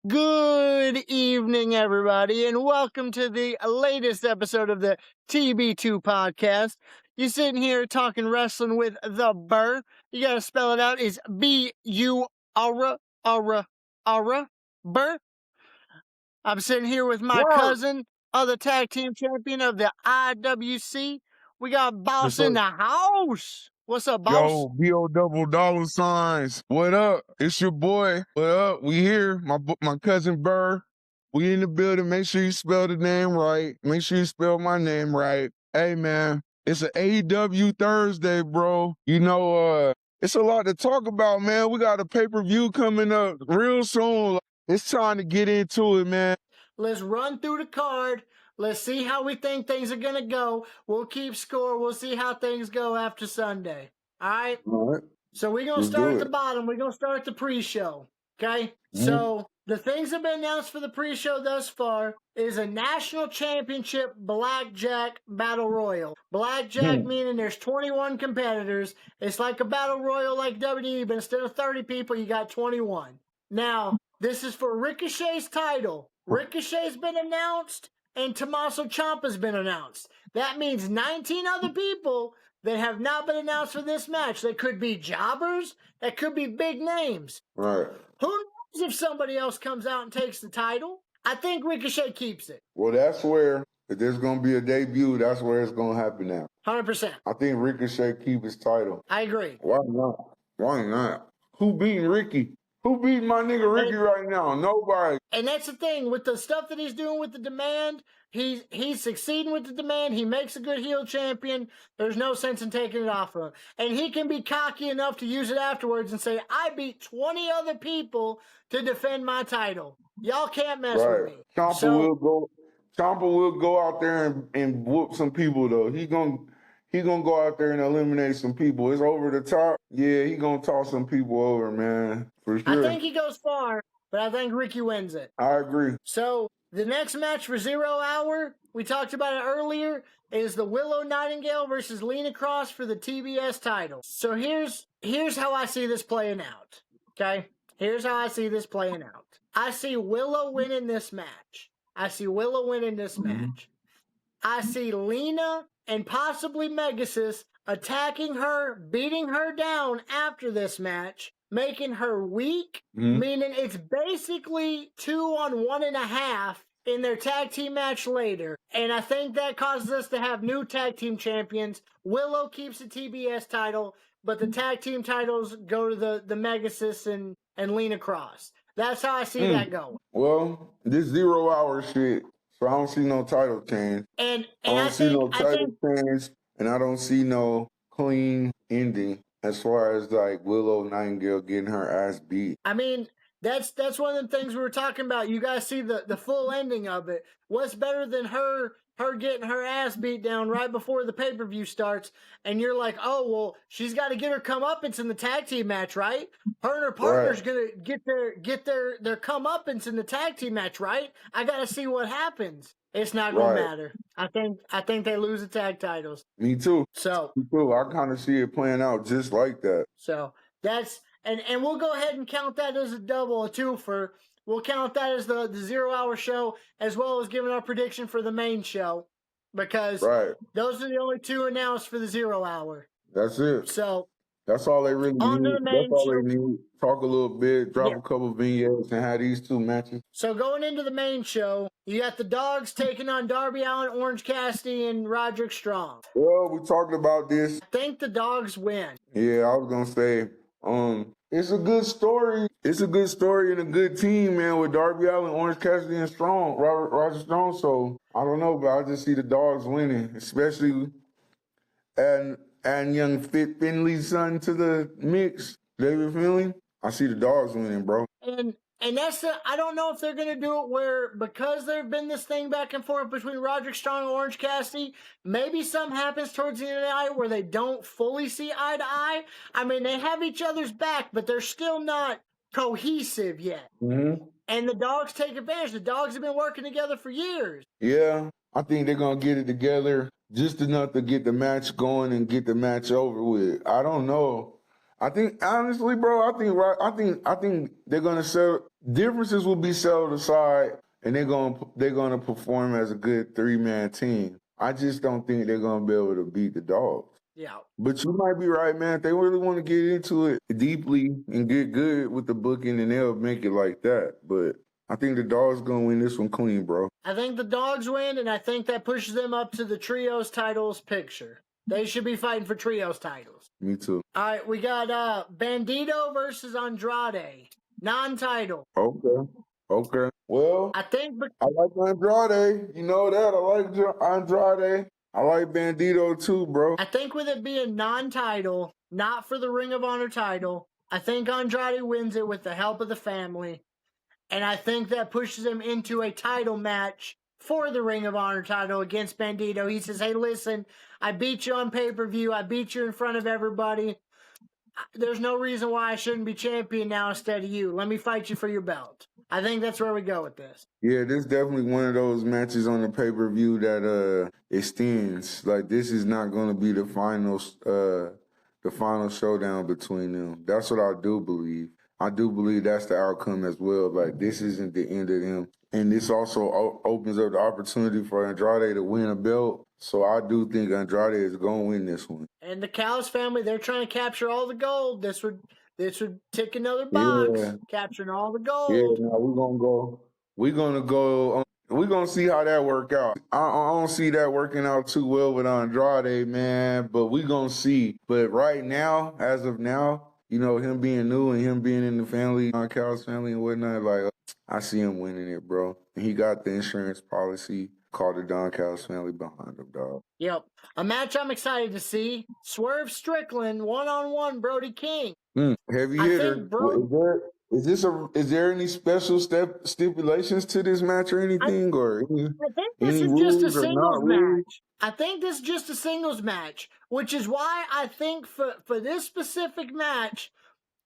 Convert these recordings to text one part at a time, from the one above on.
Good evening, everybody, and welcome to the latest episode of the TB2 podcast. You're sitting here talking wrestling with the Burr. You gotta spell it out. It's B-U-R-R, Burr. I'm sitting here with my cousin, other tag team champion of the IWC. We got Boss in the house. What's up, Boss? Yo, B.O. double dollar signs. What up? It's your boy. What up? We here. My cousin Burr. We in the building. Make sure you spell the name right. Make sure you spell my name right. Hey, man. It's an AEW Thursday, bro. You know, it's a lot to talk about, man. We got a pay-per-view coming up real soon. It's time to get into it, man. Let's run through the card. Let's see how we think things are going to go. We'll keep score. We'll see how things go after Sunday. All right? All right. So we're going to start at the bottom. We're going to start the pre-show. Okay? So the things that have been announced for the pre-show thus far is a national championship blackjack battle royal. Blackjack meaning there's 21 competitors. It's like a battle royal like WWE, but instead of 30 people, you got 21. Now, this is for Ricochet's title. Ricochet's been announced, and Tommaso Ciampa's been announced. That means 19 other people that have not been announced for this match. They could be jobbers. That could be big names. Right. Who knows if somebody else comes out and takes the title? I think Ricochet keeps it. Well, that's where, if there's going to be a debut, that's where it's going to happen now. 100%. I think Ricochet keep his title. I agree. Why not? Why not? Who beating Ricky? Who beating my nigga Ricky right now? Nobody. And that's the thing. With the stuff that he's doing with the demand, he's succeeding with the demand. He makes a good heel champion. There's no sense in taking it off of him. And he can be cocky enough to use it afterwards and say, I beat 20 other people to defend my title. Y'all can't mess with me. Ciampa will go out there and whoop some people, though. He gonna go out there and eliminate some people. It's over the top. Yeah, he gonna toss some people over, man. For sure. I think he goes far, but I think Ricky wins it. I agree. So the next match for 0 Hour, we talked about it earlier, is the Willow Nightingale versus Lena Cross for the TBS title. So here's how I see this playing out. Okay? Here's how I see this playing out. I see Willow winning this match. I see Lena and possibly Megasis attacking her, beating her down after this match, making her weak, meaning it's basically 2 on 1.5 in their tag team match later. And I think that causes us to have new tag team champions. Willow keeps the TBS title, but the tag team titles go to the Megasis and Lena Cross. That's how I see that going. Well, this 0 Hour shit, so I don't see no title change. And I don't see no title change, and I don't see no clean ending as far as like Willow Nightingale getting her ass beat. I mean, that's one of the things we were talking about. You guys see the full ending of it. What's better than her getting her ass beat down right before the pay-per-view starts, and you're like, oh, well, she's got to get her comeuppance in the tag team match, right? Her and her partner's going to get their comeuppance in the tag team match, right? I got to see what happens. It's not going to matter. I think they lose the tag titles. Me too. So Me too. I kind of see it playing out just like that. So that's and we'll go ahead and count that as a double, a twofer. We'll count that as the 0 Hour show, as well as giving our prediction for the main show, because those are the only 2 announced for the 0 Hour. That's it. So that's all they really need. That's all they need. Talk a little bit, drop a couple vignettes, and have these 2 matches. So going into the main show, you got the Dogs taking on Darby Allin, Orange Cassidy, and Roderick Strong. Well, we talked about this. I think the Dogs win. Yeah, I was gonna say, it's a good story. It's a good story and a good team, man, with Darby Allin, Orange Cassidy, and Roger Strong. So I don't know, but I just see the Dogs winning, especially and young Fit Finley's son to the mix, David Finley. I see the Dogs winning, bro. And that's I don't know if they're going to do it where, because there's been this thing back and forth between Roderick Strong and Orange Cassidy, maybe something happens towards the end of the night where they don't fully see eye to eye. I mean, they have each other's back, but they're still not cohesive yet. And the Dogs take advantage. The Dogs have been working together for years. Yeah, I think they're going to get it together just enough to get the match going and get the match over with. I don't know. I think honestly, bro, I think they're gonna sell differences will be settled aside, and they're gonna perform as a good 3-man team. I just don't think they're gonna be able to beat the Dogs. Yeah. But you might be right, man. If they really want to get into it deeply and get good with the booking, and they'll make it like that. But I think the Dogs gonna win this one clean, bro. I think the Dogs win, and I think that pushes them up to the Trios titles picture. They should be fighting for Trios titles. Me too. All right, we got Bandito versus Andrade. Non-title. Okay. Well, I think I like Andrade. You know that. I like Andrade. I like Bandito too, bro. I think with it being non-title, not for the Ring of Honor title, I think Andrade wins it with the help of the family. And I think that pushes him into a title match for the Ring of Honor title against Bandito. He says, hey, listen, I beat you on pay-per-view. I beat you in front of everybody. There's no reason why I shouldn't be champion now instead of you. Let me fight you for your belt. I think that's where we go with this. Yeah, this is definitely one of those matches on the pay-per-view that extends. Like, this is not going to be the final showdown between them. That's what I do believe. I do believe that's the outcome as well. Like, this isn't the end of them. And this also opens up the opportunity for Andrade to win a belt. So I do think Andrade is going to win this one. And the Callis family, they're trying to capture all the gold. This would tick another box, capturing all the gold. Yeah, now we're gonna see how that work out. I don't see that working out too well with Andrade, man, but we gonna see. But right now, as of now, you know, him being new and him being in the family, Cal's family and whatnot, like, I see him winning it, bro. And he got the insurance policy called the Don Callis family behind him, dog. Yep. A match I'm excited to see. Swerve Strickland, one-on-one, Brody King. Heavy hitter. Is there any special stipulations to this match or anything? I think this is just a singles match. I think this is just a singles match, which is why I think for this specific match,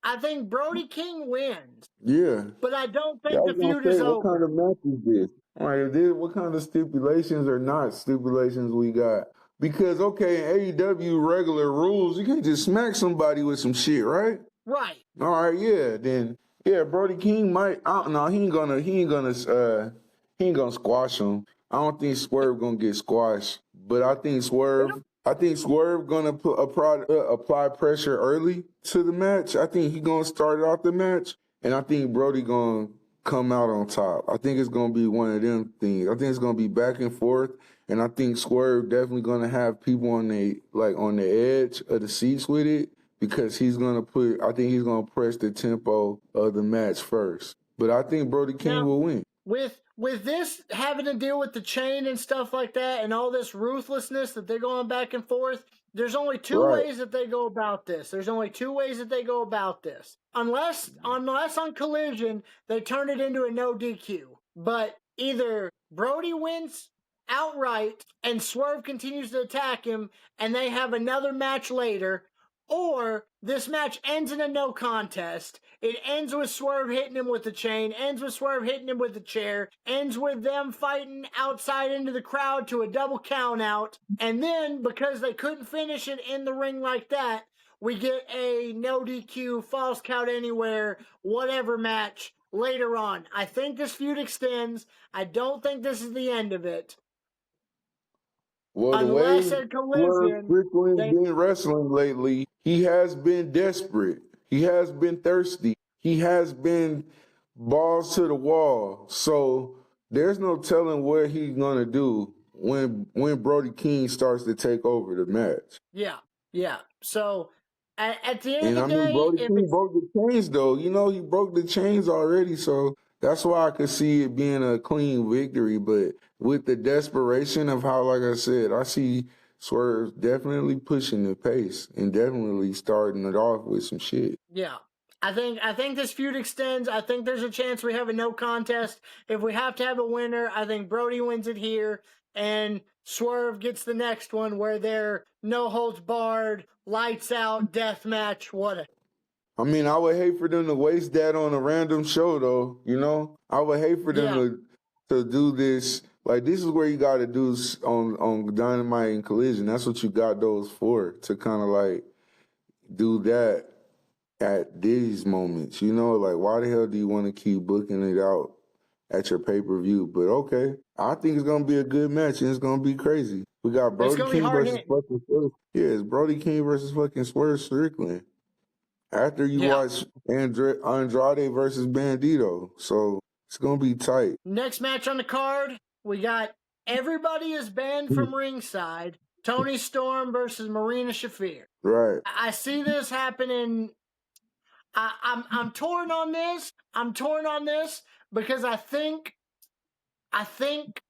I think Brody King wins. Yeah. But I don't think the feud is over. What kind of match is this? All right, what kind of stipulations or not stipulations we got? Because, okay, in AEW regular rules, you can't just smack somebody with some shit, right? Right. All right, yeah, then, yeah, Brody King might, no, he ain't gonna squash him. I don't think Swerve gonna get squashed, but I think Swerve gonna apply pressure early to the match. I think he gonna start out the match, and I think Brody gonna come out on top. I think it's gonna be one of them things. I think it's gonna be back and forth, and I think Swerve definitely gonna have people on the edge of the seats with it, because he's gonna press the tempo of the match first. But I think Brody King will win. With this having to deal with the chain and stuff like that, and all this ruthlessness that they're going back and forth, there's only two ways that they go about this. Unless on Collision, they turn it into a no DQ. But either Brody wins outright and Swerve continues to attack him and they have another match later, or this match ends in a no contest. It ends with Swerve hitting him with the chain, ends with Swerve hitting him with the chair, ends with them fighting outside into the crowd to a double count out. And then, because they couldn't finish it in the ring like that, we get a no DQ, false count anywhere, whatever match later on. I think this feud extends. I don't think this is the end of it. Well, unless a collision, Strickland's been wrestling lately, he has been desperate. He has been thirsty. He has been balls to the wall. So there's no telling what he's gonna do when Brody King starts to take over the match. Yeah. So at the end of the day, Brody King broke the chains though. You know, he broke the chains already. So that's why I could see it being a clean victory. But with the desperation of how, like I said, I see Swerve definitely pushing the pace and definitely starting it off with some shit. Yeah. I think this feud extends. I think there's a chance we have a no contest. If we have to have a winner, I think Brody wins it here, and Swerve gets the next one where they're no holds barred, lights out, death match, whatever. I mean, I would hate for them to waste that on a random show, though. You know, I would hate for them to do this. Like, this is where you got to do on Dynamite and Collision. That's what you got those for, to kind of like do that at these moments. You know, like, why the hell do you want to keep booking it out at your pay-per-view? But okay, I think it's going to be a good match, and it's going to be crazy. We got Brody King versus fucking Swerve. Yeah, it's Brody King versus fucking Swerve Strickland. After you watch Andrade versus Bandito. So it's going to be tight. Next match on the card, we got Everybody is Banned from Ringside. Toni Storm versus Marina Shafir. Right. I see this happening. I'm torn on this. I'm torn on this because I think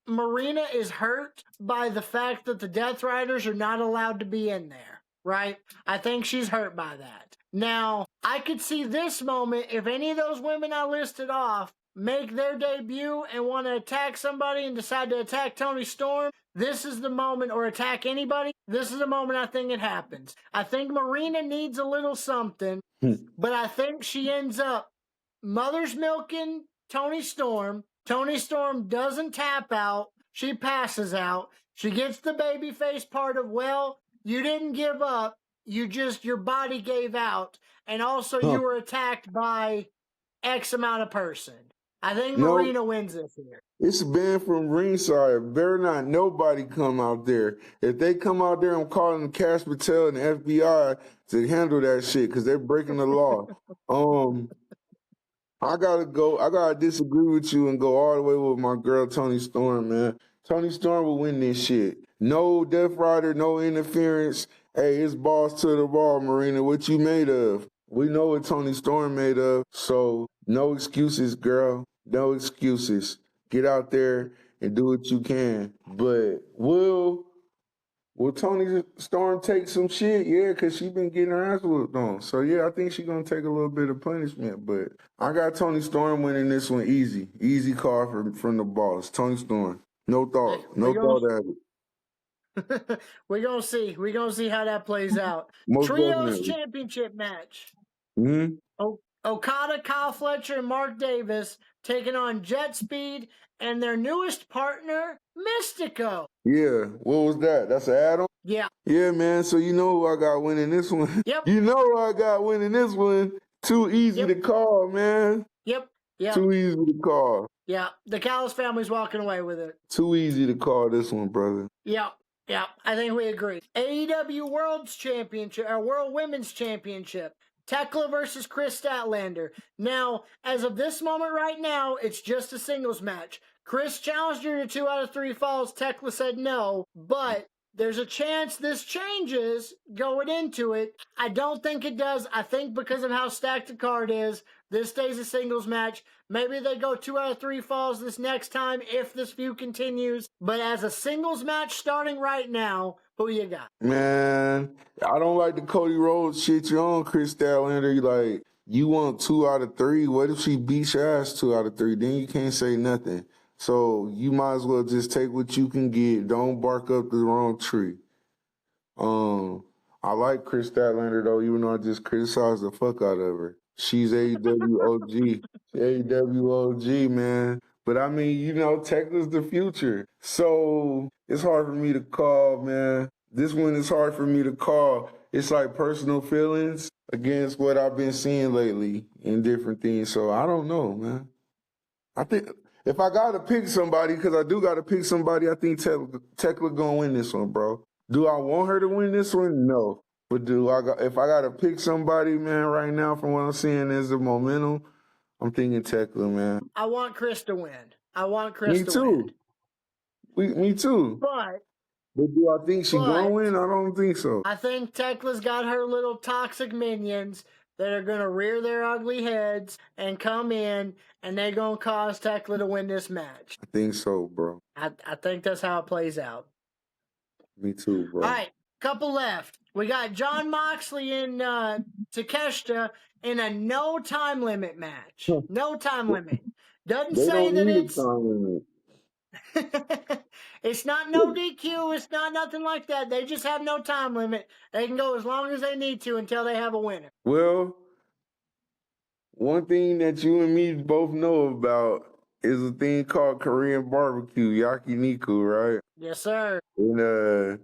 Marina is hurt by the fact that the Death Riders are not allowed to be in there, right? I think she's hurt by that. Now, I could see this moment if any of those women I listed off make their debut and want to attack somebody and decide to attack Toni Storm, this is the moment, or attack anybody, this is the moment I think it happens. I think Marina needs a little something, but I think she ends up mother's milking Toni Storm. Toni Storm doesn't tap out. She passes out. She gets the babyface part of, well, you didn't give up. Your body gave out. And also you were attacked by X amount of person. I think Marina wins this here. It's banned from ringside. Better not nobody come out there. If they come out there, I'm calling Cash Patel and the FBI to handle that shit because they're breaking the law. I gotta disagree with you and go all the way with my girl Toni Storm, man. Toni Storm will win this shit. No Death Rider, no interference. Hey, it's balls to the ball, Marina. What you made of? We know what Toni Storm made of. So no excuses, girl. No excuses. Get out there and do what you can. But will Toni Storm take some shit? Yeah, because she been getting her ass whooped on. So, yeah, I think she's going to take a little bit of punishment. But I got Toni Storm winning this one easy. Easy call from the boss. Toni Storm. No thought. No thought at it. We're going to see. We're going to see how that plays out. Trios Championship match. Mm-hmm. Okada, Kyle Fletcher, and Mark Davis taking on Jet Speed and their newest partner, Mystico. Yeah, what was that? That's an add-on? Yeah. Yeah, man, so you know who I got winning this one. Yep. You know who I got winning this one. Too easy to call, man. Yep. Too easy to call. Yeah, the Callis family's walking away with it. Too easy to call this one, brother. Yeah, I think we agree. AEW World's Championship, or World Women's Championship. Tekla versus Chris Statlander. Now, as of this moment right now, it's just a singles match. Chris challenged her to 2 out of 3 falls. Tekla said no, but there's a chance this changes going into it. I don't think it does. I think because of how stacked the card is, this stays a singles match. Maybe they go 2 out of 3 falls this next time if this feud continues. But as a singles match starting right now, who you got? Man, I don't like the Cody Rhodes shit. You're on Chris Statlander. Like, you want 2 out of 3. What if she beats your ass 2 out of 3? Then you can't say nothing. So you might as well just take what you can get. Don't bark up the wrong tree. I like Chris Statlander, though, even though I just criticized the fuck out of her. She's AEW OG. AEW OG, man. But, I mean, you know, Tekla's the future. So it's hard for me to call, man. This one is hard for me to call. It's like personal feelings against what I've been seeing lately in different things. So I don't know, man. I think if I got to pick somebody, because I do got to pick somebody, I think Tekla going to win this one, bro. Do I want her to win this one? No. But if I got to pick somebody, man, right now from what I'm seeing is the momentum, I'm thinking Tekla, man. I want Chris to win. I want Chris to win. Me too. But do I think she's going to win? I don't think so. I think Tekla's got her little toxic minions that are going to rear their ugly heads and come in, and they're going to cause Tekla to win this match. I think so, bro. I think that's how it plays out. Me too, bro. All right, couple left. We got Jon Moxley and Takeshita in a no time limit match. No time limit. Doesn't say that it's time limit. It's not no DQ. It's not nothing like that. They just have no time limit. They can go as long as they need to until they have a winner. Well, one thing that you and me both know about is a thing called Korean barbecue, yakiniku, right? Yes, sir. And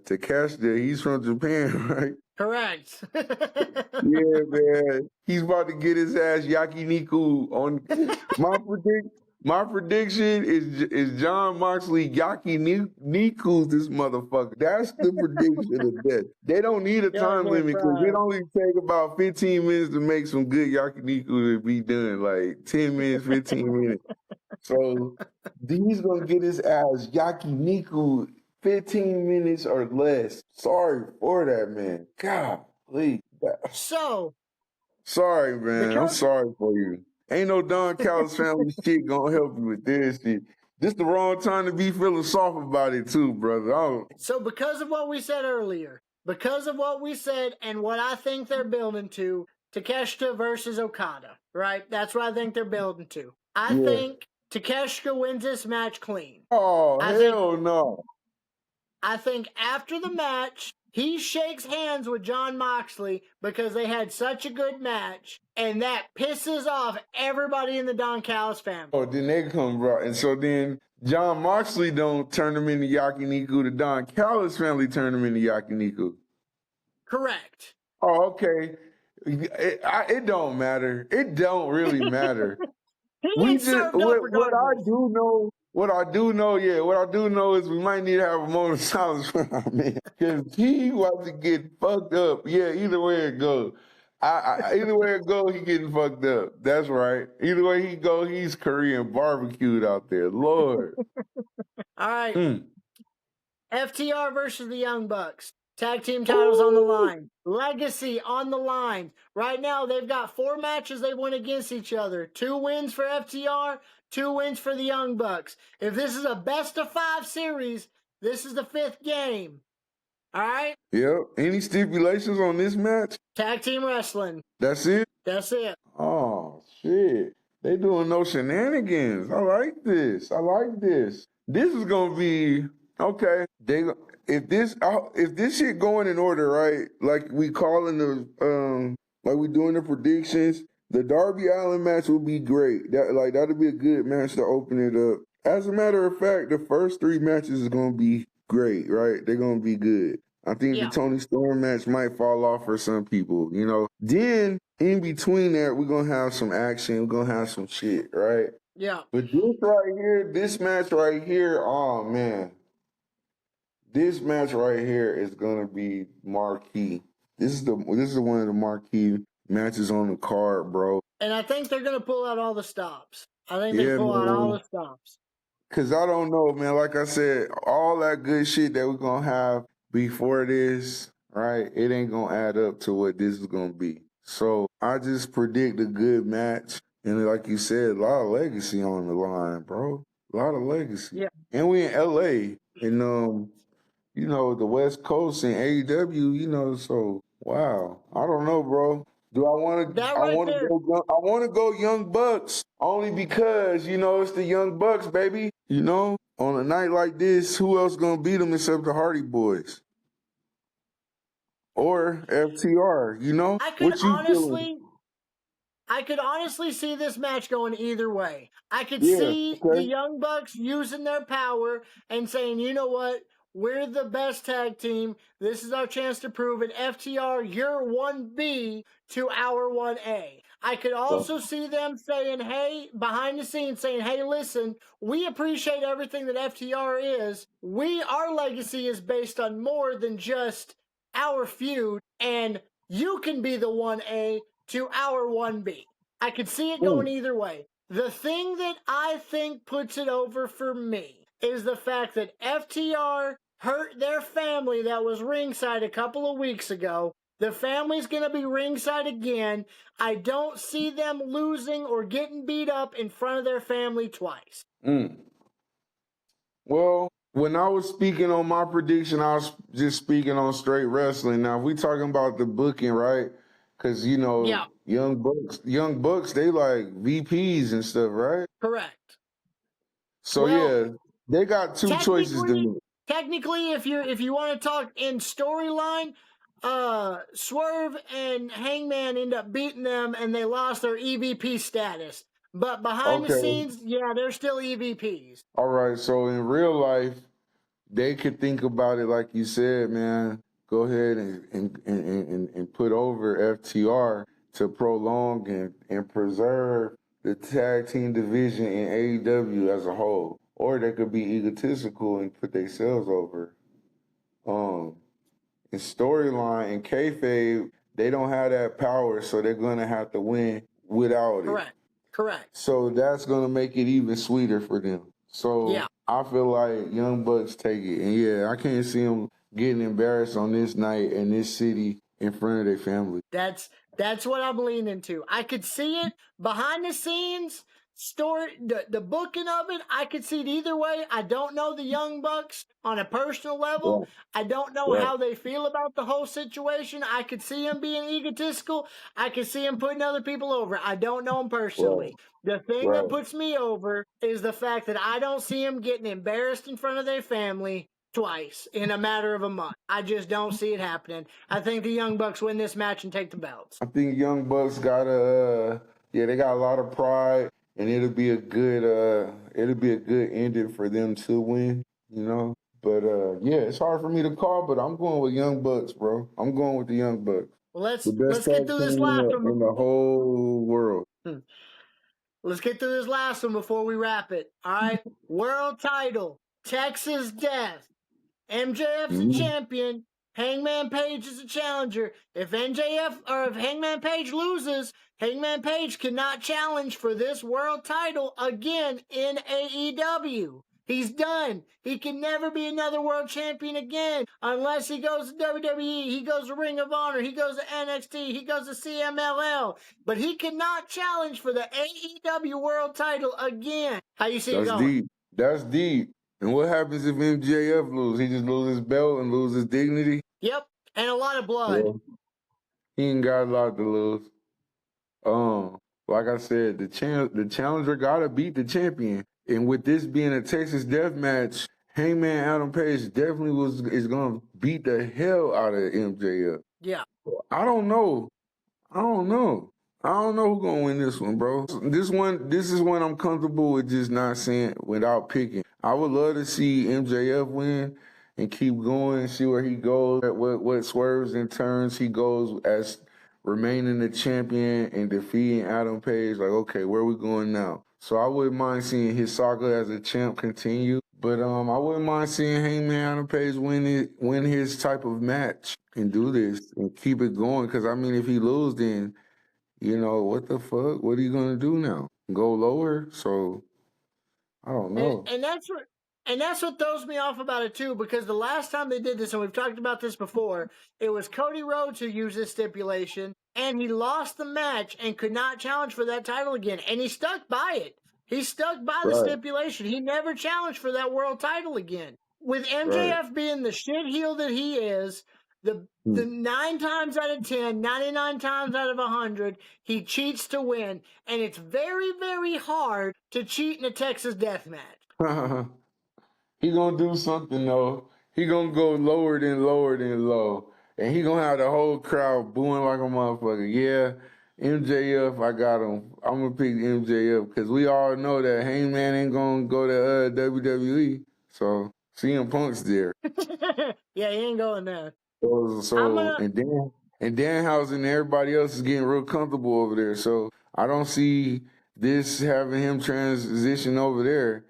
Takeshita, he's from Japan, right? Correct. Yeah, man. He's about to get his ass yakiniku on my prediction is John Moxley yakinikus this motherfucker. That's the prediction of death. They don't need a Y'all time get limit because fried. it only take about 15 minutes to make some good yakiniku to be done. Like 10 minutes, 15 minutes. So he's gonna get his ass yakiniku 15 minutes or less. Sorry for that, man. God, please. So, Sorry, man. I'm because sorry for you. Ain't no Don Callis family shit gonna help you with this shit. This the wrong time to be feeling soft about it too, brother. because of what we said earlier, because of what we said and what I think they're building to, Takeshita versus Okada, right? That's what I think they're building to. I Yeah. think Takeshita wins this match clean. Oh, I think hell no. I think after the match, he shakes hands with John Moxley because they had such a good match, and that pisses off everybody in the Don Callis family. Oh, then they come right. And so then John Moxley don't turn him into yakiniku. The Don Callis family turn him into yakiniku. Correct. Oh, okay. It don't matter. It don't really matter. He ain't served up regardless. What I do know is we might need to have a moment of silence for our man because he wants to get fucked up. Yeah, either way it goes. Either way it goes, he getting fucked up. That's right. Either way he go, he's Korean barbecued out there. Lord. All right. FTR versus the Young Bucks. Tag team titles on the line. Legacy on the line. Right now, they've got 4 matches they won against each other. 2 wins for FTR, 2 wins for the Young Bucks. If this is a best of 5 series, this is the 5th game. All right? Yep. Any stipulations on this match? Tag team wrestling. That's it? That's it. Oh, shit. They doing no shenanigans. I like this. This is going to be, okay. If this shit going in order, right? Like we calling like we doing the predictions, the Darby Allin match will be great. That'll be a good match to open it up. As a matter of fact, the first 3 matches is going to be great, right? They're going to be good. I think the Tony Storm match might fall off for some people, you know. Then in between that, we're gonna have some action. We're gonna have some shit, right? Yeah. But this match right here, oh man, this match right here is gonna be marquee. This is one of the marquee matches on the card, bro. And I think they're gonna pull out all the stops. I think they pull out all the stops. Cause I don't know, man. Like I said, all that good shit that we're gonna have before this, right? It ain't gonna add up to what this is gonna be. So I just predict a good match. And like you said, a lot of legacy on the line, bro. A lot of legacy. Yeah. And we in LA and you know, the West Coast and AEW, you know, so wow. I don't know, bro. Do I want to? I want to go Young Bucks only because you know it's the Young Bucks, baby. You know, on a night like this, who else gonna beat them except the Hardy Boys or FTR? You know, I could honestly see this match going either way. I could see the Young Bucks using their power and saying, you know what? We're the best tag team. This is our chance to prove it. FTR, you're 1B to our 1A. I could also see them saying, hey, behind the scenes saying, hey, listen, we appreciate everything that FTR is. Our legacy is based on more than just our feud, and you can be the 1A to our 1B. I could see it going either way. The thing that I think puts it over for me is the fact that FTR hurt their family that was ringside a couple of weeks ago. The family's going to be ringside again. I don't see them losing or getting beat up in front of their family twice. Well, when I was speaking on my prediction, I was just speaking on straight wrestling. Now, if we talking about the booking, right? Because, you know, Young Bucks, they like VPs and stuff, right? Correct. So, they got 2 choices to make. Technically, if you want to talk in storyline, Swerve and Hangman end up beating them and they lost their EVP status. But behind the scenes, yeah, they're still EVPs. All right, so in real life, they could think about it like you said, man. Go ahead and put over FTR to prolong and preserve the tag team division in AEW as a whole. Or they could be egotistical and put themselves over. In storyline and kayfabe, they don't have that power, so they're gonna have to win without it. Correct. So that's gonna make it even sweeter for them. So yeah. I feel like Young Bucks take it, and yeah, I can't see them getting embarrassed on this night in this city in front of their family. That's what I'm leaning to. I could see it behind the scenes. Story, the booking of it, I could see it either way. I don't know the Young Bucks on a personal level. Yeah. I don't know how they feel about the whole situation. I could see them being egotistical. I could see them putting other people over. I don't know them personally. The thing that puts me over is the fact that I don't see them getting embarrassed in front of their family twice in a matter of a month. I just don't see it happening. I think the Young Bucks win this match and take the belts. I think Young Bucks got they got a lot of pride. And it'll be a good ending for them to win, you know. But yeah, it's hard for me to call, but I'm going with Young Bucks, bro. I'm going with the Young Bucks. Well, let's get through this last one in the whole world. Let's get through this last one before we wrap it. All right, world title, Texas Death. MJF's a champion. Hangman Page is a challenger. If Hangman Page loses, Hangman Page cannot challenge for this world title again in AEW. He's done. He can never be another world champion again unless he goes to WWE, he goes to Ring of Honor, he goes to NXT, he goes to CMLL. But he cannot challenge for the AEW world title again. How you see it going? That's deep. And what happens if MJF loses? He just loses his belt and loses his dignity? Yep, and a lot of blood. Well, he ain't got a lot to lose. Like I said, the challenger gotta beat the champion. And with this being a Texas death match, Hangman Adam Page definitely is gonna beat the hell out of MJF. Yeah. I don't know who's gonna win this one, bro. This is one I'm comfortable with just not saying without picking. I would love to see MJF win and keep going, see where he goes, what swerves and turns he goes as remaining the champion and defeating Adam Page. Like, okay, where are we going now? So I wouldn't mind seeing his saga as a champ continue, but I wouldn't mind seeing Hangman Adam Page win his type of match and do this and keep it going. Because I mean, if he loses, then you know what the fuck? What are you gonna do now? Go lower? So I don't know. And that's what throws me off about it too, because the last time they did this, and we've talked about this before, it was Cody Rhodes who used this stipulation, and he lost the match and could not challenge for that title again, and he stuck by it. He stuck by the stipulation. He never challenged for that world title again. With MJF being the shit heel that he is, the 9 times out of 10, 99 times out of 100, he cheats to win, and it's very, very hard to cheat in a Texas death match. He gonna do something though. He gonna go lower than low. And he gonna have the whole crowd booing like a motherfucker. Yeah, MJF, I got him. I'm gonna pick MJF because we all know that Hangman ain't gonna go to WWE. So CM Punk's there. Yeah, he ain't going there. And Danhausen and everybody else is getting real comfortable over there. So I don't see this having him transition over there.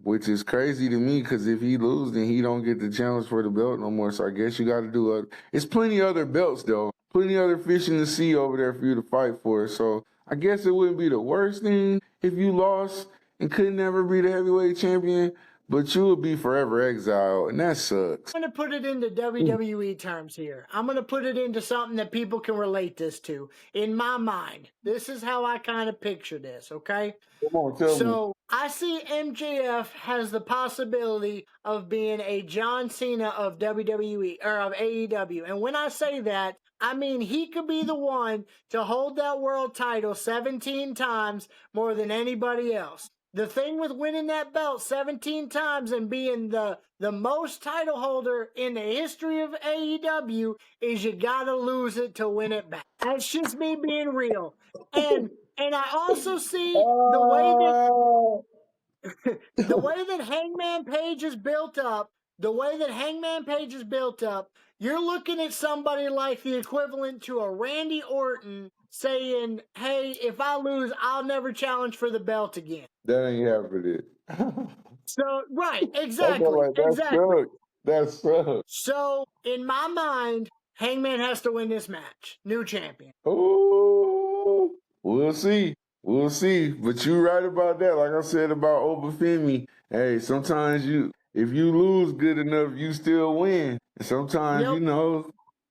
Which is crazy to me because if he loses, then he don't get the challenge for the belt no more. So I guess you got to do it's plenty other belts though, plenty other fish in the sea over there for you to fight for. So I guess it wouldn't be the worst thing if you lost and could never be the heavyweight champion, but you would be forever exiled, and that sucks. I'm going to put it into WWE terms here. I'm going to put it into something that people can relate this to. In my mind, this is how I kind of picture this, okay? Come on, tell me. I see MJF has the possibility of being a John Cena of WWE or of AEW. And when I say that, I mean he could be the one to hold that world title 17 times more than anybody else. The thing with winning that belt 17 times and being the most title holder in the history of AEW is you gotta lose it to win it back. That's just me being real. And And I also see the way that Hangman Page is built up, you're looking at somebody like the equivalent to a Randy Orton saying, hey, if I lose, I'll never challenge for the belt again. That ain't happening. So, right, exactly. That sucks. So, in my mind, Hangman has to win this match. New champion. Oh, we'll see. We'll see. But you're right about that. Like I said about Obafemi, hey, sometimes if you lose good enough, you still win. And sometimes,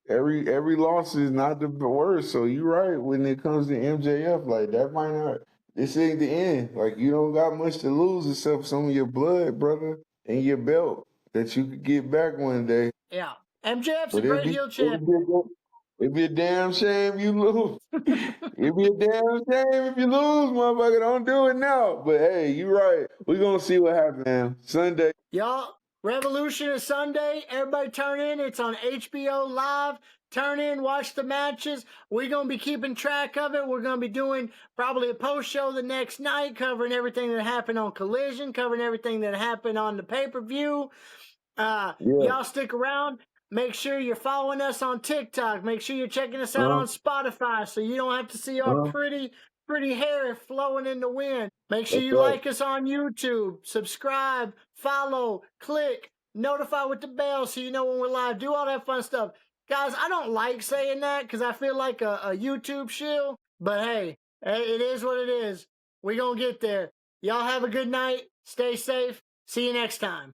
every loss is not the worst. So you're right when it comes to MJF. Like, that might not, this ain't the end. Like, you don't got much to lose except some of your blood, brother, and your belt that you could get back one day. Yeah. MJF's a great heel champion. It'd be a damn shame you lose. It'd be a damn shame if you lose, motherfucker. Don't do it now. But hey, you right. We're going to see what happens, man. Sunday. Y'all, Revolution is Sunday. Everybody turn in. It's on HBO Live. Turn in, watch the matches. We're going to be keeping track of it. We're going to be doing probably a post show the next night, covering everything that happened on Collision, covering everything that happened on the pay-per-view. Y'all stick around. Make sure you're following us on TikTok. Make sure you're checking us out on Spotify so you don't have to see our pretty hair flowing in the wind. Make sure you like us on YouTube. Subscribe, follow, click, notify with the bell so you know when we're live. Do all that fun stuff. Guys, I don't like saying that because I feel like a YouTube shill. But hey, it is what it is. We're going to get there. Y'all have a good night. Stay safe. See you next time.